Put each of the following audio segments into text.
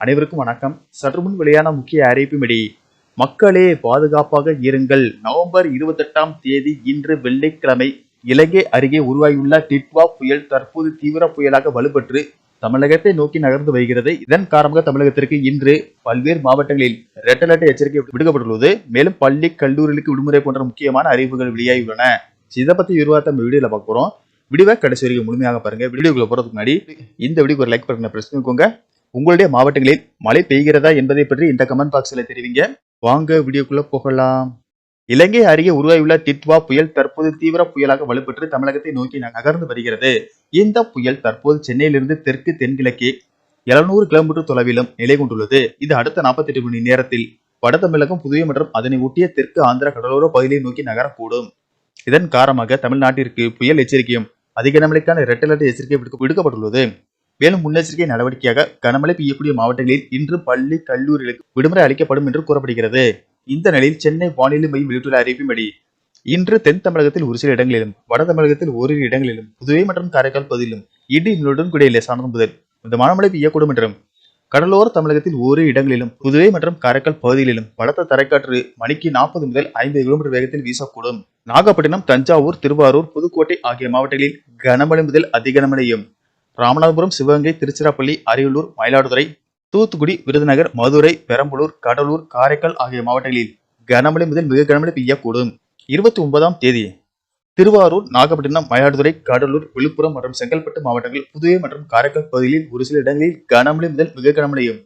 அனைவருக்கும் வணக்கம். சற்று முன் வெளியான முக்கிய அறிவிப்புபடி மக்களே பாதுகாப்பாக இருங்கள். நவம்பர் 28ஆம் தேதி இன்று வெள்ளிக்கிழமை இலங்கை அருகே உருவாகியுள்ள டிட்வா புயல் தற்போது தீவிர புயலாக வலுப்பெற்று தமிழகத்தை நோக்கி நகர்ந்து வருகிறது. இதன் காரணமாக தமிழகத்திற்கு இன்று பல்வேறு மாவட்டங்களில் ரெட் அலர்ட் எச்சரிக்கை விடுக்கப்பட்டுள்ளது. மேலும் பள்ளி கல்லூரிகளுக்கு விடுமுறை போன்ற முக்கியமான அறிவிப்புகள் வெளியாகியுள்ளன. இதை பத்தி விரிவாக நம்ம வீடியோல பார்க்க போறோம். வீடியோவை கடைசி வரைக்கும் முழுமையாக பாருங்க. வீடியோக்குள்ள போறதுக்கு முன்னாடி இந்த வீடியோக்கு ஒரு லைக் பட்டனை பிரஸ் பண்ணிக்கோங்க. உங்களுடைய மாவட்டங்களில் மழை பெய்கிறதா என்பதை பற்றி இந்த கமெண்ட் பாக்ஸ்ல தெரிவிங்க. வாங்க வீடியோக்குள்ள போகலாம். இலங்கை அருகே உருவாகியுள்ள டிட்வா புயல் தற்போது தீவிர புயலாக வலுப்பெற்று தமிழகத்தை நோக்கி நகர்ந்து வருகிறது. இந்த புயல் தற்போது சென்னையிலிருந்து தெற்கு தென்கிழக்கே 700 கிலோமீட்டர் தொலைவிலும் நிலை கொண்டுள்ளது. இது அடுத்த 48 மணி நேரத்தில் வட தமிழகம், புதுவை மற்றும் அதனை ஒட்டிய தெற்கு ஆந்திர கடலோர பகுதியை நோக்கி நகரக்கூடும். இதன் காரணமாக தமிழ்நாட்டிற்கு புயல் எச்சரிக்கையும் அதிக கனமழைக்கான ரெட் அலர்ட் எச்சரிக்கை விடுக்கப்பட்டுள்ளது. மேலும் முன்னெச்சரிக்கை நடவடிக்கையாக கனமழை பெய்யக்கூடிய மாவட்டங்களில் இன்று பள்ளி கல்லூரிகளுக்கு விடுமுறை அளிக்கப்படும் என்று கூறப்படுகிறது. இந்த நிலையில் சென்னை வானிலை மையம் வெளியிட்டுள்ள அறிவிப்பின்படி இன்று தென் தமிழகத்தில் ஒரு சில இடங்களிலும், வட தமிழகத்தில் ஓரிரு இடங்களிலும், புதுவை மற்றும் காரைக்கால் பகுதியிலும் இடி மின்னலுடன் கூடிய லேசானது முதல் மிதமான மழை பெய்யக்கூடும் என்றும், கடலோர தமிழகத்தில் ஓரிரு இடங்களிலும், புதுவை மற்றும் காரைக்கால் பகுதிகளிலும் பலத்த தரைக்காற்று மணிக்கு 40 முதல் 50 கிலோமீட்டர் வேகத்தில் வீசக்கூடும். நாகப்பட்டினம், தஞ்சாவூர், திருவாரூர், புதுக்கோட்டை ஆகிய மாவட்டங்களில் கனமழை முதல் அதி கனமழையும், ராமநாதபுரம், சிவகங்கை, திருச்சிராப்பள்ளி, அரியலூர், மயிலாடுதுறை, தூத்துக்குடி, விருதுநகர், மதுரை, பெரம்பலூர், கடலூர், காரைக்கால் ஆகிய மாவட்டங்களில் கனமழை முதல் மிக கனமழை பெய்யக்கூடும். 29ஆம் தேதி திருவாரூர், நாகப்பட்டினம், மயிலாடுதுறை, கடலூர், விழுப்புரம் மற்றும் செங்கல்பட்டு மாவட்டங்கள், புதுவை மற்றும் காரைக்கால் பகுதிகளில் ஒரு சில இடங்களில் கனமழை முதல் மிக கனமழையும்,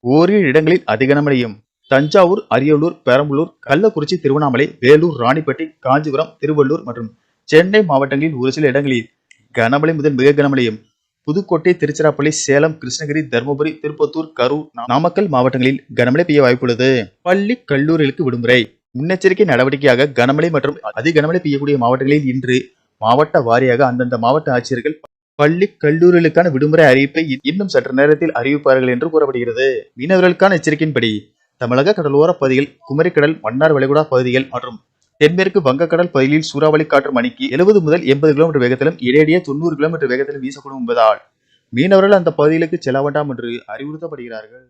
ஓரிரு இடங்களில் அதி கனமழையும், தஞ்சாவூர், அரியலூர், பெரம்பலூர், கள்ளக்குறிச்சி, திருவண்ணாமலை, வேலூர், ராணிப்பேட்டை, காஞ்சிபுரம், திருவள்ளூர் மற்றும் சென்னை மாவட்டங்களில் ஒரு சில இடங்களில் கனமழை முதல் மிக கனமழையும், புதுக்கோட்டை, திருச்சிராப்பள்ளி, சேலம், கிருஷ்ணகிரி, தருமபுரி, திருப்பத்தூர், கரூர், நாமக்கல் மாவட்டங்களில் கனமழை பெய்ய வாய்ப்புள்ளது. பள்ளி கல்லூரிகளுக்கு விடுமுறை. முன்னெச்சரிக்கை நடவடிக்கையாக கனமழை மற்றும் அதி கனமழை பெய்யக்கூடிய மாவட்டங்களில் இன்று மாவட்ட வாரியாக அந்தந்த மாவட்ட ஆட்சியர்கள் பள்ளி கல்லூரிகளுக்கான விடுமுறை அறிவிப்பை இன்னும் சற்று நேரத்தில் அறிவிப்பார்கள் என்று கூறப்படுகிறது. மீனவர்களுக்கான எச்சரிக்கையின்படி தமிழக கடலோர பகுதிகள், குமரிக்கடல், மன்னார் வளைகுடா பகுதிகள் மற்றும் தென்மேற்கு வங்கக்கடல் பகுதியில் சூறாவளி காற்று மணிக்கு 70 முதல் 80 கிலோமீட்டர் வேகத்திலும் இடையிடையே 90 கிலோமீட்டர் வேகத்திலும் வீசக்கூடும் என்பதால் மீனவர்கள் அந்த பகுதிகளுக்கு செல்ல வேண்டாம் என்று அறிவுறுத்தப்படுகிறார்கள்.